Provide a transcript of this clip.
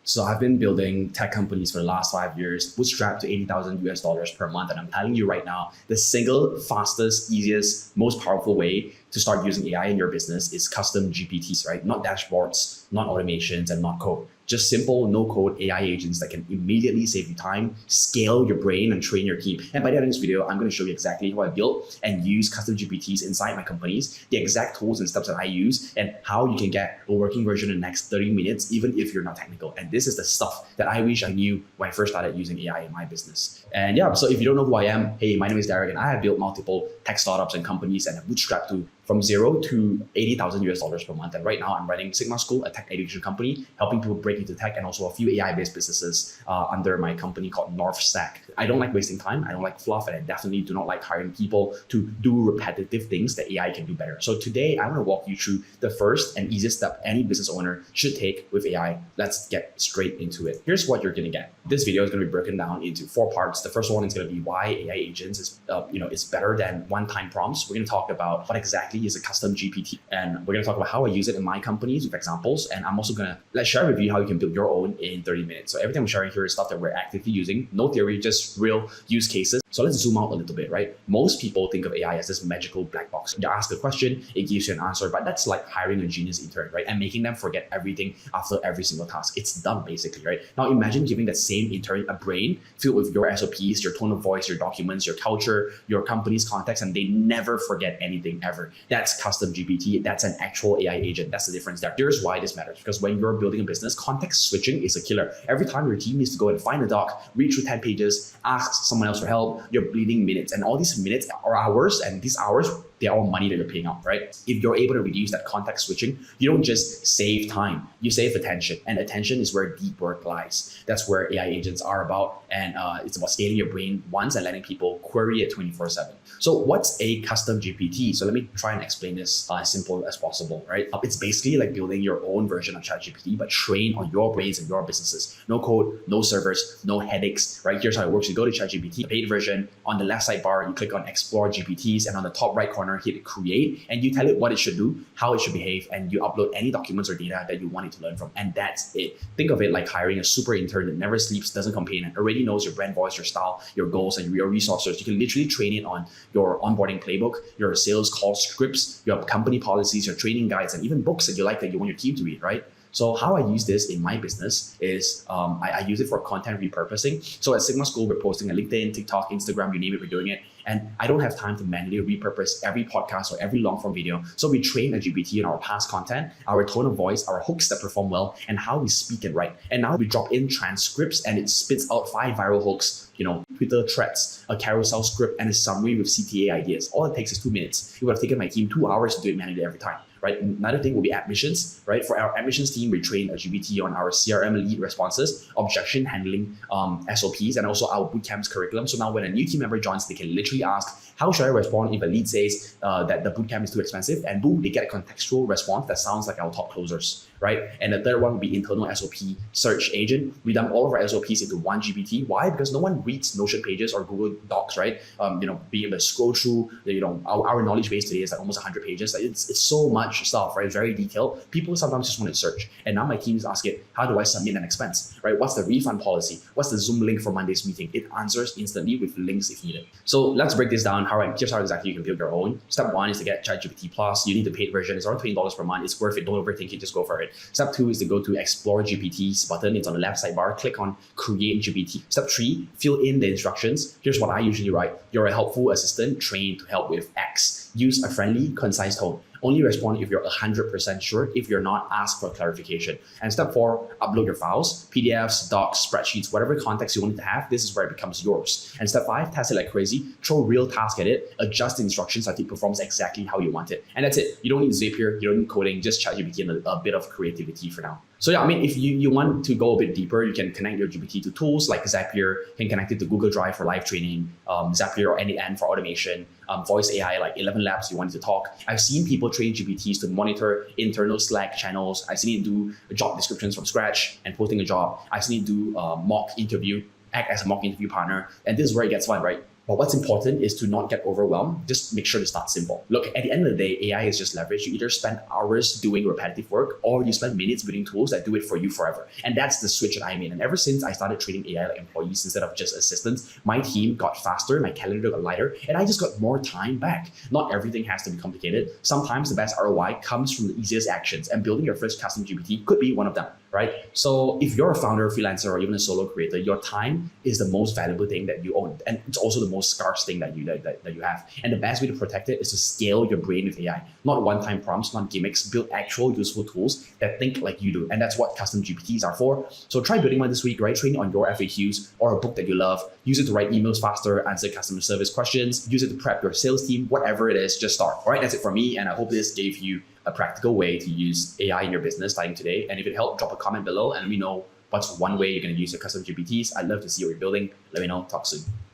So I've been building tech companies for the last 5 years, bootstrapped to 80,000 US dollars per month. And I'm telling you right now, the single fastest, easiest, most powerful way to start using AI in your business is custom GPTs, right? Not dashboards, not automations, and not code. Just simple no-code AI agents that can immediately save you time, scale your brain, and train your team. And by the end of this video, I'm going to show you exactly how I built and use custom GPTs inside my companies, the exact tools and steps that I use, and how you can get a working version in the next 30 minutes, even if you're not technical. And this is the stuff that I wish I knew when I first started using AI in my business. And yeah, so if you don't know who I am, hey, my name is Deric, and I have built multiple tech startups and companies and have bootstrapped to from 0 to 80,000 US dollars per month. And right now I'm running Sigma School, a tech education company, helping people break into tech, and also a few AI-based businesses under my company called North Stack. I don't like wasting time. I don't like fluff, and I definitely do not like hiring people to do repetitive things that AI can do better. So today I want to walk you through the first and easiest step any business owner should take with AI. Let's get straight into it. Here's what you're going to get. This video is going to be broken down into 4 parts. The first one is going to be why AI agents is better than one-time prompts. We're going to talk about what exactly is a custom GPT, and we're going to talk about how I use it in my companies with examples. And I'm also going to share with you how you can build your own in 30 minutes. So everything I'm sharing here is stuff that we're actively using, no theory, just real use cases. So let's zoom out a little bit, right? Most people think of AI as this magical black box. You ask a question, it gives you an answer, but that's like hiring a genius intern, right? And making them forget everything after every single task. It's done basically, right? Now imagine giving that same intern a brain filled with your SOPs, your tone of voice, your documents, your culture, your company's context, and they never forget anything ever. That's custom GPT. That's an actual AI agent. That's the difference there. Here's why this matters, because when you're building a business, context switching is a killer. Every time your team needs to go and find a doc, read through 10 pages, ask someone else for help, you're bleeding minutes. And all these minutes are hours, and these hours, they're all money that you're paying out, right? If you're able to reduce that context switching, you don't just save time, you save attention. And attention is where deep work lies. That's where AI agents are about. And it's about scaling your brain once and letting people query it 24/7. So what's a custom GPT? So let me try and explain this as simple as possible, right? It's basically like building your own version of ChatGPT, but trained on your brains and your businesses. No code, no servers, no headaches, right? Here's how it works. You go to ChatGPT, paid version. On the left sidebar, you click on Explore GPTs, and on the top right corner, hit Create, and you tell it what it should do, how it should behave, and you upload any documents or data that you want it to learn from. And that's it. Think of it like hiring a super intern that never sleeps, doesn't complain, and already knows your brand voice, your style, your goals, and your resources. You can literally train it on your onboarding playbook, your sales call scripts, your company policies, your training guides, and even books that you like that you want your team to read, right? So how I use this in my business is I use it for content repurposing. So at Sigma School, we're posting on LinkedIn, TikTok, Instagram, you name it, we're doing it. And I don't have time to manually repurpose every podcast or every long form video. So we train a GPT on our past content, our tone of voice, our hooks that perform well, and how we speak it right. And now we drop in transcripts and it spits out 5 viral hooks, Twitter threads, a carousel script, and a summary with CTA ideas. All it takes is 2 minutes. It would have taken my team 2 hours to do it manually every time. Right? Another thing will be admissions, right? For our admissions team, we train a GPT on our CRM lead responses, objection handling SOPs, and also our bootcamp's curriculum. So now when a new team member joins, they can literally ask, how should I respond if a lead says that the bootcamp is too expensive? And boom, they get a contextual response that sounds like our top closers, right? And the third one would be internal SOP search agent. We dump all of our SOPs into one GPT. Why? Because no one reads Notion pages or Google Docs, right? Being able to scroll through, our knowledge base today is like almost 100 pages. Like it's so much stuff, right? It's very detailed. People sometimes just want to search. And now my team is asking, how do I submit an expense, right? What's the refund policy? What's the Zoom link for Monday's meeting? It answers instantly with links if needed. So let's break this down. Here's how exactly you can build your own. Step 1 is to get ChatGPT Plus. You need the paid version. It's around $20 per month. It's worth it. Don't overthink it. Just go for it. Step 2 is to go to Explore GPTs button. It's on the left sidebar. Click on Create GPT. Step 3, fill in the instructions. Here's what I usually write. You're a helpful assistant trained to help with X. Use a friendly, concise tone. Only respond if you're 100% sure. If you're not, ask for clarification. And step 4, upload your files, PDFs, docs, spreadsheets, whatever context you want it to have. This is where it becomes yours. And step 5, test it like crazy. Throw real tasks at it. Adjust the instructions until it performs exactly how you want it. And that's it. You don't need Zapier. You don't need coding. Just ChatGPT and a bit of creativity for now. So yeah, if you want to go a bit deeper, you can connect your GPT to tools like Zapier. You can connect it to Google Drive for live training, Zapier or N8N for automation, Voice AI like 11 Labs you want it to talk. I've seen people train GPTs to monitor internal Slack channels. I've seen it do job descriptions from scratch and posting a job. I've seen it do act as a mock interview partner. And this is where it gets fun, right? But what's important is to not get overwhelmed. Just make sure to start simple. Look, at the end of the day, AI is just leverage. You either spend hours doing repetitive work or you spend minutes building tools that do it for you forever. And that's the switch that I made. And ever since I started treating AI like employees instead of just assistants, my team got faster, my calendar got lighter, and I just got more time back. Not everything has to be complicated. Sometimes the best ROI comes from the easiest actions, and building your first custom GPT could be one of them, right? So if you're a founder, freelancer, or even a solo creator, your time is the most valuable thing that you own. And it's also the most scarce thing that you have. And the best way to protect it is to scale your brain with AI. Not one-time prompts, not gimmicks, build actual useful tools that think like you do. And that's what custom GPTs are for. So try building one this week, right? Train on your FAQs or a book that you love. Use it to write emails faster, answer customer service questions, use it to prep your sales team, whatever it is, just start. All right, that's it for me. And I hope this gave you a practical way to use AI in your business starting today. And if it helped, drop a comment below and let me know what's one way you're going to use your custom GPTs. I'd love to see what you're building. Let me know. Talk soon.